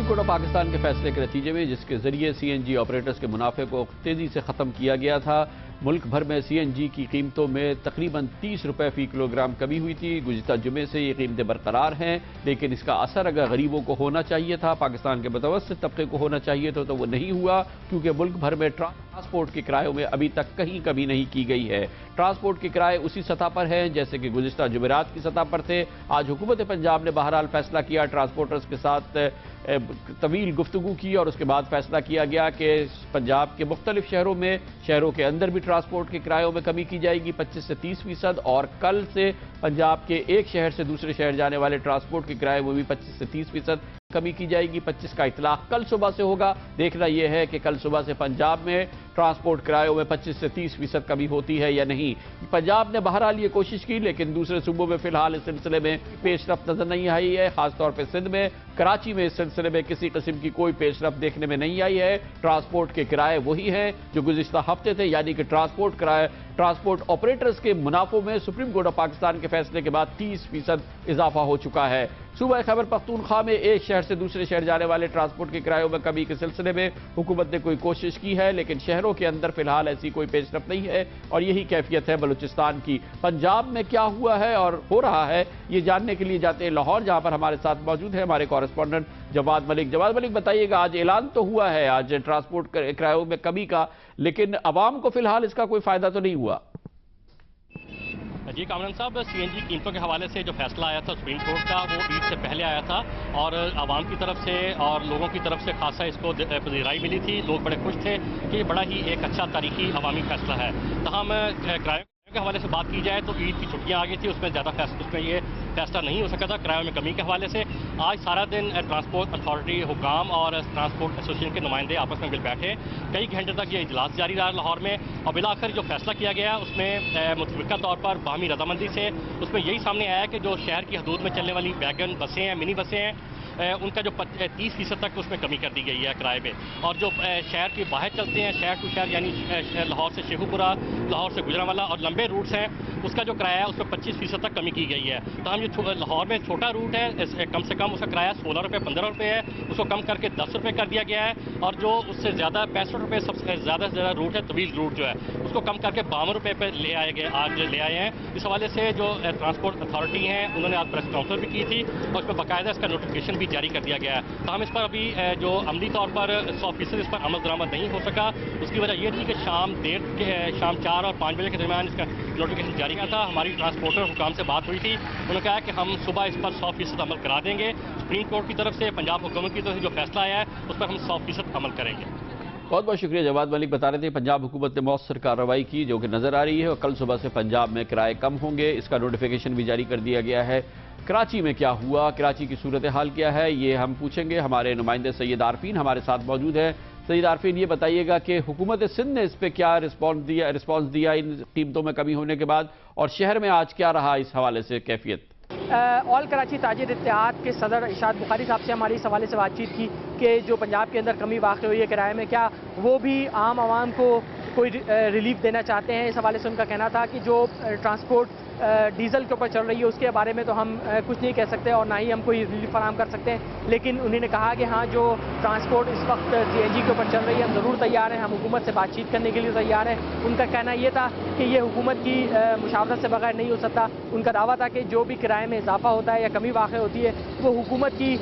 Supreme court of Pakistan के फैसले के नतीजे में जिसके जरिए सीएनजी ऑपरेटर्स के मुनाफे को तेजी से खत्म किया गया था, मुल्क भर में सीएनजी की कीमतों में तकरीबन 30 रुपए फी किलोग्राम कमी हुई थी। गुज़िश्ता जुमे से ये कीमतें बरकरार हैं, लेकिन इसका असर अगर गरीबों को होना चाहिए था, पाकिस्तान के मुतवस्सित तबके को होना चाहिए था, तो वो नहीं हुआ, क्योंकि मुल्क भर में ट्रांसपोर्ट के किरायों में अभी तक कहीं कमी नहीं की गई है। ट्रांसपोर्ट के किराए उसी सतह पर हैं जैसे कि गुज़िश्ता जुमेरात की सतह पर थे। आज हुकूमत पंजाब ने बहरहाल फैसला किया, ट्रांसपोर्टर्स के साथ तवील गुफ्तगू की और उसके बाद फैसला किया गया कि पंजाब के मुख्तलिफ शहरों के अंदर भी ट्रांसपोर्ट के किरायों में कमी की जाएगी 25 से 30%, और कल से पंजाब के एक शहर से दूसरे शहर जाने वाले ट्रांसपोर्ट के किराए में भी 25 से 30% कमी की जाएगी। 25 का इतलाक कल सुबह से होगा। देखना यह है कि कल सुबह से पंजाब में ट्रांसपोर्ट किरायों में 25 से 30% कमी होती है या नहीं। पंजाब ने बहरहाल ये कोशिश की, लेकिन दूसरे सूबों में फिलहाल इस सिलसिले में पेशरफ्त नजर नहीं आई है। खासतौर पर सिंध में, कराची में इस सिलसिले में किसी किस्म की कोई पेशरफ्त देखने में नहीं आई है। ट्रांसपोर्ट के किराए वही हैं जो गुज़िश्ता हफ्ते थे, यानी कि ट्रांसपोर्ट ऑपरेटर्स के मुनाफों में सुप्रीम कोर्ट ऑफ पाकिस्तान के फैसले के बाद 30% इजाफा हो चुका है। सूबा खैबर पख्तूनख्वा में एक शहर से दूसरे शहर जाने वाले ट्रांसपोर्ट के किरायों में कमी के सिलसिले में हुकूमत ने कोई कोशिश की है, लेकिन शहरों के अंदर फिलहाल ऐसी कोई पेशरफ्त नहीं है, और यही कैफियत है बलूचिस्तान की। पंजाब में क्या हुआ है और हो रहा है, ये जानने के लिए जाते हैं लाहौर, जहां पर हमारे साथ मौजूद है हमारे कॉरेस्पॉन्डेंट जवाद मलिक। जवाद मलिक, बताइएगा, आज ऐलान तो हुआ है आज ट्रांसपोर्ट किरायों में कमी का, लेकिन अवाम को फिलहाल इसका कोई फायदा तो नहीं हुआ। जी कामरान साहब, सीएनजी कीमतों के हवाले से जो फैसला आया था सुप्रीम कोर्ट का, वो ईद से पहले आया था और आवाम की तरफ से और लोगों की तरफ से खासा इसको पजीराई मिली थी। लोग बड़े खुश थे कि ये बड़ा ही एक अच्छा तारीखी अवामी फैसला है। तहम किरायों के हवाले से बात की जाए तो ईद की छुट्टियां आ गई थी, उसमें ये फैसला नहीं हो सका था किरायों में कमी के हवाले से। आज सारा दिन ट्रांसपोर्ट अथॉरिटी हुकाम और ट्रांसपोर्ट एसोसिएशन के नुमाइंदे आपस में मिल बैठे, कई घंटे तक ये इजलास जारी रहा लाहौर में, और बिलाखिर जो फैसला किया गया उसमें मुतफिका तौर पर बाहमी रजामंदी से उसमें यही सामने आया कि जो शहर की हदूद में चलने वाली वैगन बसें हैं, मिनी बसें हैं, उनका जो 30% तक उसमें कमी कर दी गई है किराए में। और जो शहर के बाहर चलते हैं, शहर टू शहर, यानी लाहौर से शेखुपुरा, लाहौर से गुजरांवाला और लंबे रूट्स हैं, उसका जो किराया है उसमें 25% तक कमी की गई है। तो हम ये लाहौर में छोटा रूट है, कम से कम उसका किराया 16 रुपये 15 रुपये है, उसको कम करके 10 रुपये कर दिया गया है। और जो उससे ज़्यादा 65 रुपये सबसे ज़्यादा से ज़्यादा रूट है, तवील रूट जो है, उसको कम करके 52 रुपये पर आज ले आए हैं। इस हवाले से जो ट्रांसपोर्ट अथॉरिटी हैं उन्होंने आज प्रेस कॉन्फ्रेंस भी की थी और उसमें बाकायदा इसका नोटिफिकेशन भी जारी कर दिया गया है। तो हम इस पर अभी जो अमली तौर पर 100% इस पर अमल दरामद नहीं हो सका। उसकी वजह यह थी कि शाम 4 और 5 बजे के दरमियान इसका नोटिफिकेशन जारी किया था। हमारी ट्रांसपोर्टर हुकाम से बात हुई थी, उन्होंने कहा कि हम सुबह इस पर 100% अमल करा देंगे। सुप्रीम कोर्ट की तरफ से, पंजाब हुकूमत की तरफ से जो फैसला आया है उस पर हम 100% अमल करेंगे। बहुत बहुत शुक्रिया। जवाद मलिक बता रहे थे पंजाब हुकूमत ने मौसर कार्रवाई की जो कि नजर आ रही है, और कल सुबह से पंजाब में किराए कम होंगे, इसका नोटिफिकेशन भी जारी कर दिया गया है। कराची में क्या हुआ, कराची की सूरत हाल क्या है, ये हम पूछेंगे। हमारे नुमाइंदे सैयद आरफीन हमारे साथ मौजूद है। सैयद आरफीन, ये बताइएगा कि हुकूमत सिंध ने इस पर क्या रिस्पॉन्स दिया इन कीमतों में कमी होने के बाद, और शहर में आज क्या रहा इस हवाले से कैफियत? ऑल कराची ताजिर इत्तेहाद के सदर इशाद बुखारी साहब से हमारी इस हवाले से बातचीत की कि जो पंजाब के अंदर कमी वाक़ हुई है किराए में, क्या वो भी आम आवाम को कोई रिलीफ देना चाहते हैं। इस हवाले से उनका कहना था कि जो ट्रांसपोर्ट डीजल के ऊपर चल रही है उसके बारे में तो हम कुछ नहीं कह सकते और ना ही हम कोई रिलीफ फराहम कर सकते हैं, लेकिन उन्होंने कहा कि हाँ, जो ट्रांसपोर्ट इस वक्त सीएनजी के ऊपर चल रही है हम ज़रूर तैयार हैं, हम हुकूमत से बातचीत करने के लिए तैयार हैं। उनका कहना यह था कि ये हुकूमत की मुशावरत से बगैर नहीं हो सकता। उनका दावा था कि जो भी किराए में इजाफा होता है या कमी वाक़ होती है वो हुकूमत की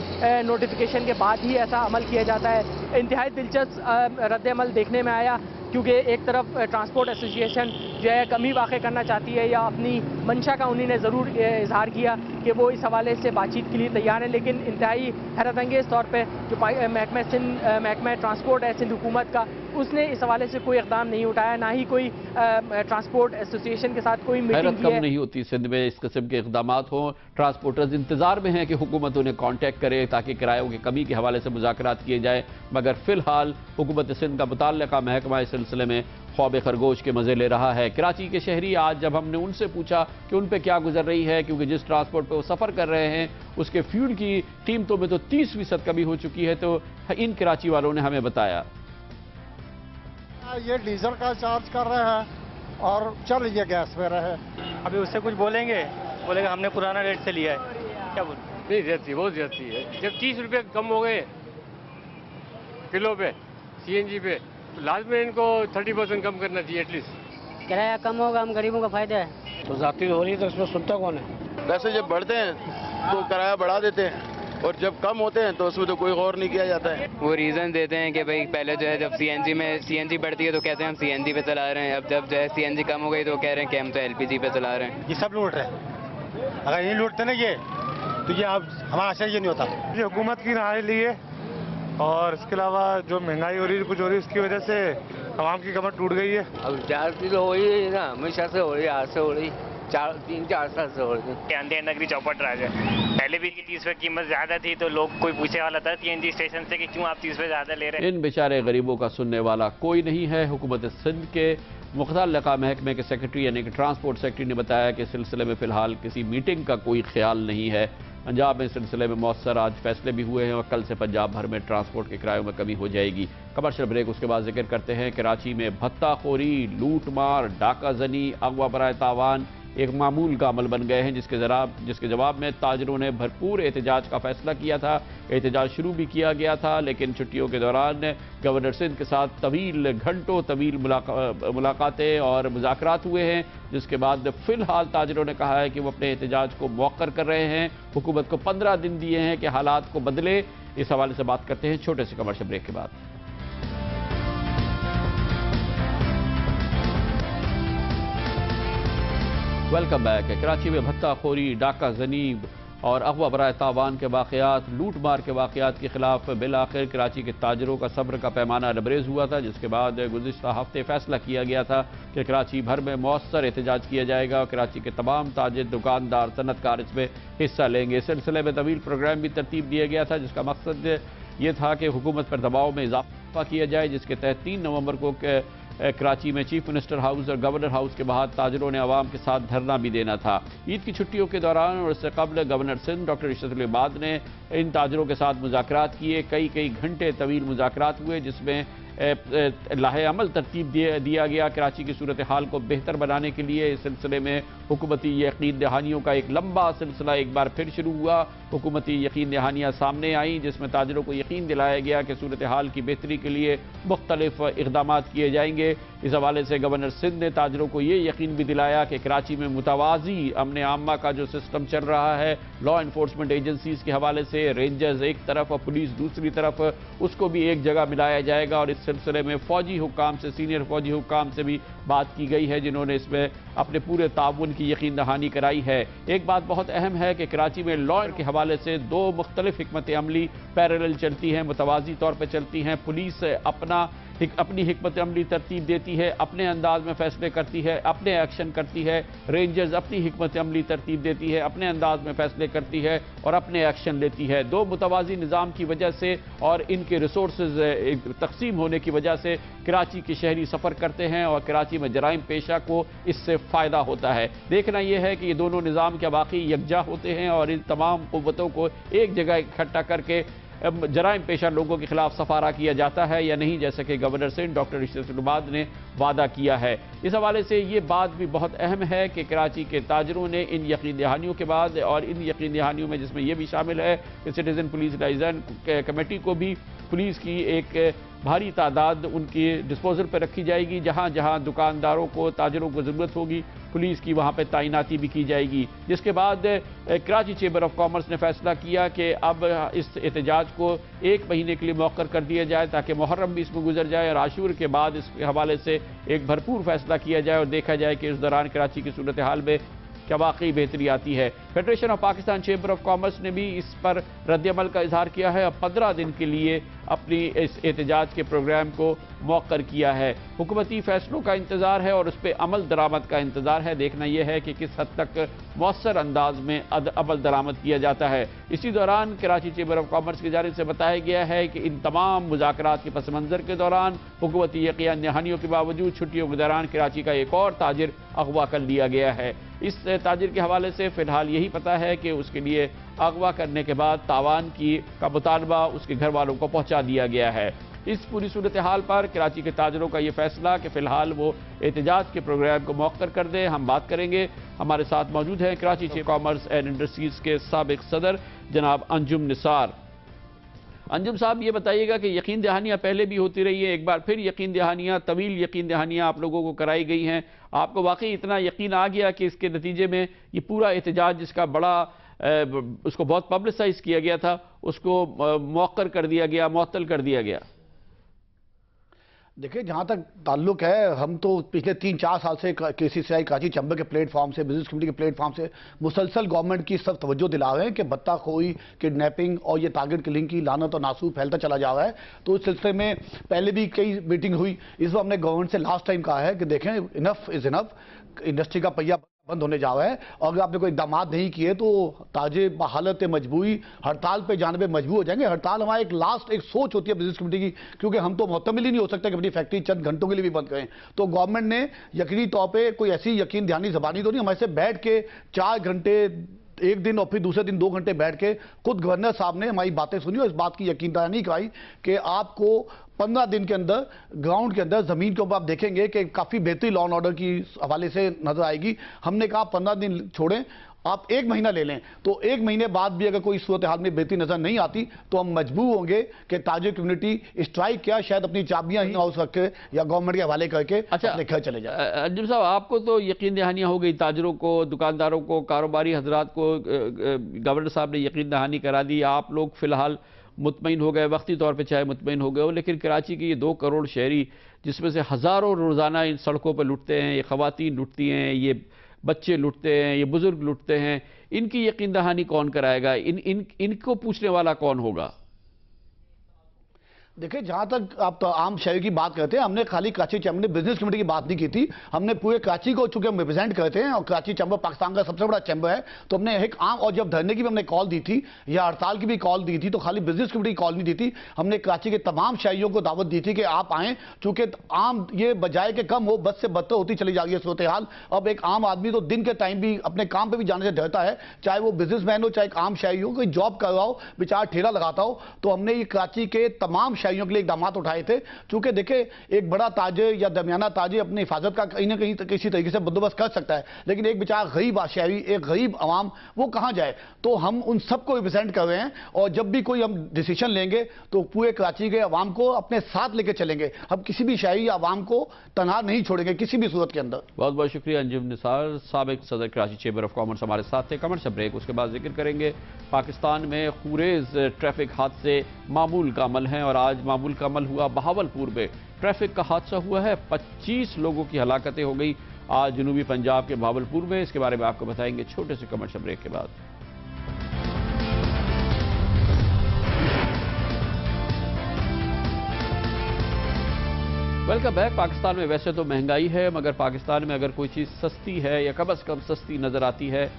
नोटिफिकेशन के बाद ही ऐसा अमल किया जाता है। इंतहाई दिलचस्प रद्द-ए-अमल देखने में आया, क्योंकि एक तरफ ट्रांसपोर्ट एसोसिएशन जो है कमी वाक़ करना चाहती है या अपनी मंशा का उन्होंने ज़रूर इजहार किया कि वो इस हवाले से बातचीत के लिए तैयार हैं, लेकिन इंतहाई हैरत अंगेज़ तौर पर जो महकमा ट्रांसपोर्ट है सिंध हुकूमत का, उसने इस हवाले से कोई इक़दाम नहीं उठाया, ना ही कोई ट्रांसपोर्ट एसोसिएशन के साथ कोई मीटिंग कम नहीं होती सिंध में इस किस्म के इक़दाम हों। ट्रांसपोर्टर्स इंतजार में हैं कि हुकूमत उन्हें कॉन्टैक्ट करे ताकि किरायों की कमी के हवाले से मुज़ाकरात किए जाए, मगर फिलहाल हुकूमत सिंध का मुतल्लिक़ा महकमा इस सिलसिले में ख्वाब खरगोश के मज़े ले रहा है। कराची के शहरी, आज जब हमने उनसे पूछा कि उन पर क्या गुजर रही है, क्योंकि जिस ट्रांसपोर्ट पर वो सफ़र कर रहे हैं उसके फ्यूल की कीमतों में तो 30% कमी हो चुकी है, तो इन कराची वालों ने हमें बताया ये डीजल का चार्ज कर रहे हैं और चल ये गैस पे रहे। अभी उससे कुछ बोलेगा हमने पुराना रेट से लिया है, क्या बोल? नहीं, ज्यादती बहुत ज्यादती है। जब 30 रुपये कम हो गए किलो पे CNG पे, तो लाजमी इनको 30% कम करना चाहिए एटलीस्ट। किराया कम होगा, हम गरीबों का फायदा है। तो जाती हो रही है तो इसमें सुनता कौन है? पैसे जब बढ़ते हैं तो किराया बढ़ा देते हैं और जब कम होते हैं तो उसमें तो कोई गौर नहीं किया जाता है। वो रीज़न देते हैं कि भाई पहले जो है जब CNG बढ़ती है तो कहते हैं हम CNG पे चला रहे हैं, अब जब जो है CNG कम हो गई तो कह रहे हैं कि हम तो LPG पे चला रहे हैं। ये सब लूट रहे हैं। अगर ये लूटते ना ये तो ये अब हमारा आश्चर्य नहीं होता। ये हुकूमत की राय ली है और इसके अलावा जो महंगाई हो रही है कुछ हो रही है उसकी वजह से आवाम की कमर टूट गई है। अब 4 किलो हो रही है ना, हमेशा से हो रही है, आज से हो रही, 3-4 साल से हो रही है। अंधेर नगरी चौपट राज है। पहले भी इनकी 30 रुपये कीमत ज्यादा थी तो लोग कोई पूछने वाला था CNG स्टेशन से कि क्यों आप 30 रुपये ज्यादा ले रहे हैं। इन बेचारे गरीबों का सुनने वाला कोई नहीं है। हुकूमत सिंध के मुख्तलिका महकमे के सेक्रेटरी यानी कि ट्रांसपोर्ट सेक्रेटरी ने बताया कि इस सिलसिले में फ़िलहाल किसी मीटिंग का कोई ख्याल नहीं है। पंजाब में इस सिलसिले में मौसर आज फैसले भी हुए हैं और कल से पंजाब भर में ट्रांसपोर्ट के किरायों में कमी हो जाएगी। कमर्शियल ब्रेक उसके बाद जिक्र करते हैं। कराची में भत्ताखोरी, लूटमार, डाका जनी, अगवा बराए तावान एक मामूल का अमल बन गए हैं, जिसके जवाब में ताजरों ने भरपूर एहतजाज का फैसला किया था। एहतजाज शुरू भी किया गया था, लेकिन छुट्टियों के दौरान गवर्नर सिंध के साथ घंटों तवील मुलाकातें और मुज़ाकरात हुए हैं, जिसके बाद फ़िलहाल ताजरों ने कहा है कि वो अपने एहतजाज को मौखर कर रहे हैं। हुकूमत को 15 दिन दिए हैं कि हालात को बदले। इस हवाले से बात करते हैं छोटे से कमर्शियल ब्रेक के बाद। Welcome back. कराची में भत्ताखोरी, डाका जनीब और अगवा बराए तावान के वाक़यात, लूट मार के वाक़यात के खिलाफ बिल आखिर कराची के ताजरों का सब्र का पैमाना लबरेज हुआ था, जिसके बाद गुज़िश्ता हफ्ते फैसला किया गया था कि कराची भर में मौसर एहतजाज किया जाएगा और कराची के तमाम ताजिर, दुकानदार, सनतकार इसमें हिस्सा लेंगे। इस सिलसिले में तवील प्रोग्राम भी तरतीब दिया गया था, जिसका मकसद ये था कि हुकूमत पर दबाव में इजाफा किया जाए, जिसके तहत 3 नवंबर को कराची में चीफ मिनिस्टर हाउस और गवर्नर हाउस के बाहर ताजरों ने आवाम के साथ धरना भी देना था। ईद की छुट्टियों के दौरान और इससे कबल गवर्नर सिंध डॉक्टर इशरत इबाद ने इन ताजरों के साथ मुज़ाकरात किए। कई घंटे तवील मुज़ाकरात हुए, जिसमें लाहे अमल तरतीब दिया गया कराची की सूरत हाल को बेहतर बनाने के लिए। इस सिलसिले में हुकूमती यकीन दहानियों का एक लंबा सिलसिला एक बार फिर शुरू हुआ। हुकूमती यकीन दहानियाँ सामने आई, जिसमें ताजरों को यकीन दिलाया गया कि सूरत हाल की बेहतरी के लिए मुख्तलिफ इक़दामात किए जाएंगे। इस हवाले से गवर्नर सिंध ने ताजरों को ये यकीन भी दिलाया कि कराची में मुतवाज़ी अमन आमा का जो सिस्टम चल रहा है, लॉ इन्फोर्समेंट एजेंसीज़ के हवाले से रेंजर्स एक तरफ और पुलिस दूसरी तरफ, उसको भी एक जगह मिलाया जाएगा। और इस सिलसिले में फ़ौजी हुक्काम से, सीनियर फ़ौजी हुक्काम से भी बात की गई है, जिन्होंने इसमें अपने पूरे ताउन की यकीन दहानी कराई है। एक बात बहुत अहम है कि कराची में लॉ के हवाले से 2 मुख्तलिफ हिकमत अमली पैरेलल चलती हैं, मुतवाज़ी तौर पर चलती हैं। पुलिस अपनी हिकमत अमली तरतीब देती है, अपने अंदाज में फैसले करती है, अपने एक्शन करती है। रेंजर्स अपनी हिकमत अमली तरतीब देती है, अपने अंदाज में फैसले करती है और अपने एक्शन लेती है। 2 मुतवाज़ी निज़ाम की वजह से और इनके रिसोर्सेज तकसीम होने की वजह से कराची के शहरी सफ़र करते हैं और कराची में जराइम पेशा को इससे फ़ायदा होता है। देखना यह है कि ये दोनों निज़ाम क्या वाकई यकजा होते हैं और इन तमाम क़ुव्वतों को एक जगह इकट्ठा करके जराइम पेशा लोगों के खिलाफ सफारा किया जाता है या नहीं, जैसे कि गवर्नर सिंध डॉक्टर इशरत इबाद ने वादा किया है। इस हवाले से ये बात भी बहुत अहम है कि कराची के ताजरों ने इन यकीन दहानियों के बाद, और इन यकीन दहानियों में जिसमें यह भी शामिल है कि सिटीजन पुलिस लाइजन कमेटी को भी पुलिस की एक भारी तादाद उनकी डिस्पोजल पर रखी जाएगी। जहाँ जहाँ दुकानदारों को, ताजरों को ज़रूरत होगी, पुलिस की वहाँ पर तैनाती भी की जाएगी। जिसके बाद कराची चेंबर ऑफ कॉमर्स ने फैसला किया कि अब इस एहतजाज को 1 महीने के लिए मौखर कर दिया जाए, ताकि मुहर्रम भी इसमें गुजर जाए और आशूर के बाद इस हवाले से एक भरपूर फैसला किया जाए और देखा जाए कि इस दौरान कराची की सूरत हाल में क्या वाकई बेहतरी आती है। Federation of Pakistan chamber of commerce ने भी इस पर रद्दअमल का इजहार किया है और 15 दिन के लिए अपनी इस एहतजाज के प्रोग्राम को मौखर किया है। हुकूमती फैसलों का इंतज़ार है और उस पर अमल दरामद का इंतज़ार है। देखना यह है कि किस हद तक मौसर अंदाज में अमल दरामद किया जाता है। इसी दौरान कराची चेंबर ऑफ कॉमर्स की जानिब से बताया गया है कि इन तमाम मुज़ाकरात के पस मंज़र के दौरान हुकूमती यकीन दहानियों के बावजूद छुट्टियों के दौरान कराची का एक और ताजिर अगवा कर लिया गया है। इस ताजिर के हवाले से फ़िलहाल यही पता है कि उसके लिए अगवा करने के बाद तावान का मुतालबा उसके घर वालों को पहुँचा दिया गया है। इस पूरी सूरत हाल पर कराची के ताजरों का ये फैसला कि फ़िलहाल वो एहतजाज के प्रोग्राम को मौखर कर दें, हम बात करेंगे। हमारे साथ मौजूद हैं Karachi chamber of commerce and industries के साबिक सदर जनाब अंजुम निसार। अंजुम साहब, ये बताइएगा कि यकीन दहानियाँ पहले भी होती रही है, एक बार फिर यकीन दहानियाँ, तवील यकीन दहानियाँ आप लोगों को कराई गई हैं, आपको वाकई इतना यकीन आ गया कि इसके नतीजे में ये पूरा एहतजाज जिसका बड़ा उसको बहुत पब्लिसाइज किया गया था, उसको मौक्कर कर दिया गया, मुअत्तल कर दिया गया? देखिए, जहाँ तक ताल्लुक है, हम तो पिछले 3-4 साल से KCCI कराची चैम्बर के प्लेटफॉर्म से, बिजनेस कम्युनिटी के प्लेटफॉर्म से मुसलसल गवर्नमेंट की सब तवज्जो दिला रहे हैं कि बत्ताखोरी, किडनैपिंग और ये टारगेट किलिंग की लानत और नासूर फैलता चला जा रहा है। तो इस सिलसिले में पहले भी कई मीटिंग हुई। इस बार हमने गवर्नमेंट से लास्ट टाइम कहा है कि देखें, इनफ इज इनफ, इंडस्ट्री का पहिया बंद होने जा रहा है और अगर आपने कोई इकदाम नहीं किए तो ताजे हालत मजबूरी हड़ताल पे जाने पे मजबूर हो जाएंगे। हड़ताल हमारा एक लास्ट एक सोच होती है बिजनेस कमेटी की, क्योंकि हम तो मुहतमिल ही नहीं हो सकते कि अपनी फैक्ट्री चंद घंटों के लिए भी बंद करें। तो गवर्नमेंट ने यकीनी तौर पर कोई ऐसी यकीन दहानी जबानी तो नहीं, हमारे से बैठ के 4 घंटे एक दिन और फिर दूसरे दिन 2 घंटे बैठ के खुद गवर्नर साहब ने हमारी बातें सुनी और इस बात की यकीन दहानी कराई कि आपको 15 दिन के अंदर ग्राउंड के अंदर जमीन के ऊपर आप देखेंगे कि काफी बेहतरी लॉ एंड ऑर्डर की हवाले से नजर आएगी। हमने कहा 15 दिन छोड़ें, आप 1 महीना ले लें, तो 1 महीने बाद भी अगर कोई सूरत हाल में बेहतरी नजर नहीं आती तो हम मजबूर होंगे कि ताजिर कम्युनिटी स्ट्राइक क्या शायद अपनी चाबियां ही हाउस रख के या गवर्नमेंट के हवाले करके अपने घर चले जाए। अंजुम साहब, आपको तो यकीन दहानियाँ हो गई, ताजरों को, दुकानदारों को, कारोबारी हजरात को गवर्नर साहब ने यकीन दहानी करा दी, आप लोग फिलहाल मुतमईन हो गए, वक्ती तौर पे चाहे मुतमईन हो गए हो, लेकिन कराची के ये 2 करोड़ शहरी जिसमें से हज़ारों रोज़ाना इन सड़कों पर लुटते हैं, ये ख़वातीन लुटती हैं, ये बच्चे लुटते हैं, ये बुज़ुर्ग लुटते हैं, इनकी यकीन दहानी कौन कराएगा? इनको पूछने वाला कौन होगा? देखिए, जहां तक आप तो आम शहरी की बात करते हैं, हमने खाली कराची चैम्बर ने बिजनेस कमेटी की बात नहीं की थी, हमने पूरे कराची को, चूंकि हम रिप्रेजेंट करते हैं और कराची चैम्बर पाकिस्तान का सबसे बड़ा चैम्बर है, तो हमने एक आम, और जब धरने की भी हमने कॉल दी थी या हड़ताल की भी कॉल दी थी तो खाली बिजनेस कमेटी की कॉल नहीं दी थी, हमने कराची के तमाम शहरियों को दावत दी थी कि आप आएँ, चूंकि आम ये बजाय के कम हो, बद से बदतर होती चली जा रही है सूरत हाल। अब एक आम आदमी तो दिन के टाइम भी अपने काम पर भी जाने से डरता है, चाहे वो बिजनेसमैन हो, चाहे एक आम शहरी हो, कोई जॉब कर रहा हो, बेचारा ठेला लगाता हो। तो हमने ये कराची के तमाम शहरियों के लिए इकदाम उठाए थे, चूंकि देखिए एक बड़ा ताजिर या दरमियाना ताजिर अपनी हिफाजत का कहीं ना कहीं किसी तरीके से बंदोबस्त कर सकता है, लेकिन एक बेचारा गरीब शहरी, एक गरीब आवाम, वो कहां जाए? तो हम उन सबको रिप्रेजेंट कर रहे हैं और जब भी कोई हम डिसीजन लेंगे तो पूरे कराची के आवाम को अपने साथ लेकर चलेंगे। हम किसी भी शहरी या आवाम को तनहा नहीं छोड़ेंगे किसी भी सूरत के अंदर। बहुत बहुत शुक्रिया अंजुम निसार, साबिक सदर कराची चैम्बर ऑफ कॉमर्स हमारे साथ थे। कमर्शियल ब्रेक, उसके बाद जिक्र करेंगे पाकिस्तान में खूरेज ट्रैफिक हादसे मामूल का अमल हैं और आज मामूल का अमल हुआ बहावलपुर में। ट्रैफिक का हादसा हुआ है, 25 लोगों की हलाकतें हो गई आज जनूबी पंजाब के बहावलपुर में। इसके बारे में आपको बताएंगे छोटे से कमर्शियल ब्रेक के बाद। Welcome back. पाकिस्तान में वैसे तो महंगाई है, मगर पाकिस्तान में अगर कोई चीज़ सस्ती है या कम से कम सस्ती नज़र आती है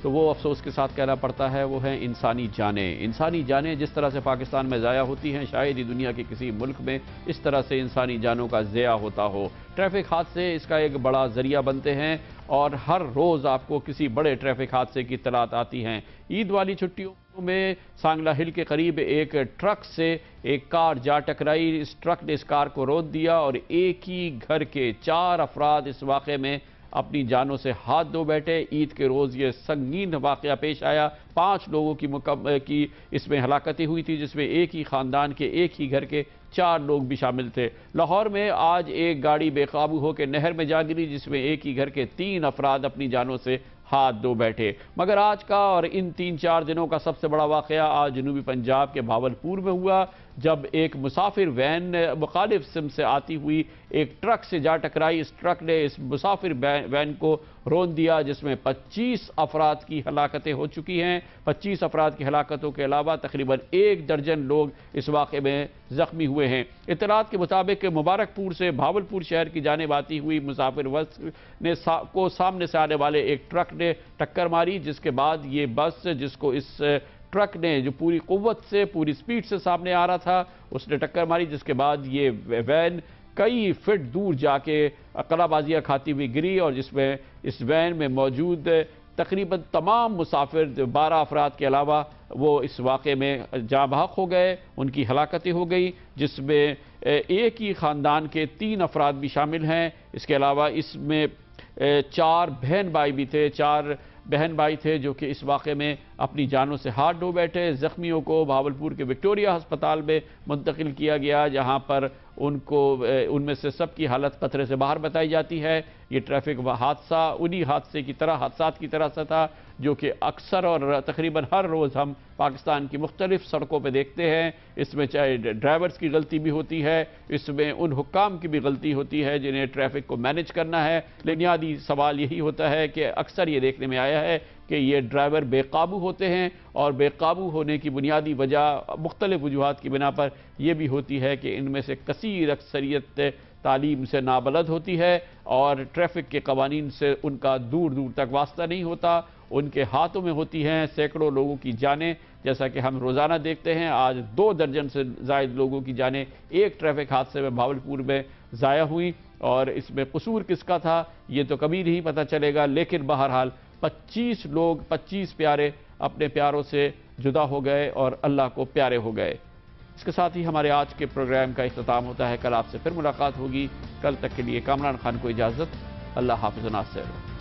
तो वो अफसोस के साथ कहना पड़ता है, वो है इंसानी जानें। इंसानी जानें जिस तरह से पाकिस्तान में ज़ाया होती हैं, शायद ही दुनिया के किसी मुल्क में इस तरह से इंसानी जानों का ज़िया होता हो। ट्रैफिक हादसे इसका एक बड़ा ज़रिया बनते हैं और हर रोज़ आपको किसी बड़े ट्रैफिक हादसे की इत्तलात आती हैं। ईद वाली छुट्टियों में सांगला हिल के करीब एक ट्रक से एक कार जा टकराई। इस ट्रक ने इस कार को रोक दिया और एक ही घर के 4 अफराद इस वाक़े में अपनी जानों से हाथ धो बैठे। ईद के रोज़ ये संगीन वाक़या पेश आया। 5 लोगों की इसमें हलाकतें हुई थी, जिसमें एक ही ख़ानदान के एक ही घर के 4 लोग भी शामिल थे। लाहौर में आज एक गाड़ी बेकाबू होकर नहर में जा गिरी, जिसमें एक ही घर के 3 अफराद अपनी जानों से हाथ धो बैठे। मगर आज का और इन 3-4 दिनों का सबसे बड़ा वाक़या आज जनूबी पंजाब के भावलपुर में हुआ, जब एक मुसाफिर वैन मुखालिफ सिम से आती हुई एक ट्रक से जा टकराई। इस ट्रक ने इस मुसाफिर वैन को रोन दिया, जिसमें 25 अफराद की हलाकतें हो चुकी हैं। 25 अफराद की हलाकतों के अलावा तकरीबन 1 दर्जन लोग इस वाक़े में ज़ख्मी हुए हैं। इत्तलात के मुताबिक मुबारकपुर से भावलपुर शहर की जानिब आती हुई मुसाफिर बस ने को सामने से आने वाले एक ट्रक ने टक्कर मारी, जिसके बाद ये बस, जिसको इस ट्रक ने जो पूरी कुव्वत से, पूरी स्पीड से सामने आ रहा था, उसने टक्कर मारी, जिसके बाद ये वैन कई फीट दूर जाके कलाबाजियाँ खाती हुई गिरी और जिसमें इस वैन में मौजूद तकरीबन तमाम मुसाफिर 12 अफराद के अलावा वो इस वाक़े में जाँ बहक हो गए, उनकी हलाकतें हो गई, जिसमें एक ही ख़ानदान के 3 अफराद भी शामिल हैं। इसके अलावा इसमें 4 बहन भाई भी थे, 4 बहन भाई थे जो कि इस वाक़े में अपनी जानों से हाथ धो बैठे। ज़ख्मियों को भावलपुर के विक्टोरिया अस्पताल में मुंतकिल किया गया, जहां पर उनमें से सबकी हालत खतरे से बाहर बताई जाती है। ये ट्रैफिक हादसा उन्हीं हादसात की तरह से था जो कि अक्सर और तकरीबन हर रोज़ हम पाकिस्तान की मुख्तलिफ सड़कों पर देखते हैं। इसमें चाहे ड्राइवर्स की गलती भी होती है, इसमें उन हुक्काम की भी गलती होती है जिन्हें ट्रैफिक को मैनेज करना है। बुनियादी सवाल यही होता है कि अक्सर ये देखने में आया है कि ये ड्राइवर बेकाबू होते हैं, और बेकाबू होने की बुनियादी वजह मुख्तलिफ वजूहात की बिना पर यह भी होती है कि इनमें से कसीर अक्सरियत तालीम से नाबलद होती है और ट्रैफिक के कवानीन से उनका दूर दूर तक वास्ता नहीं होता। उनके हाथों में होती हैं सैकड़ों लोगों की जानें, जैसा कि हम रोज़ाना देखते हैं। आज 2 दर्जन से ज़ायद लोगों की जानें एक ट्रैफिक हादसे में भावलपुर में ज़ाया हुई, और इसमें कसूर किसका था ये तो कभी नहीं पता चलेगा। लेकिन बहरहाल 25 प्यारे अपने प्यारों से जुदा हो गए और अल्लाह को प्यारे हो गए। इसके साथ ही हमारे आज के प्रोग्राम का इख्तिताम होता है। कल आपसे फिर मुलाकात होगी। कल तक के लिए कामरान खान को इजाज़त। अल्लाह हाफ़िज़ नासिर।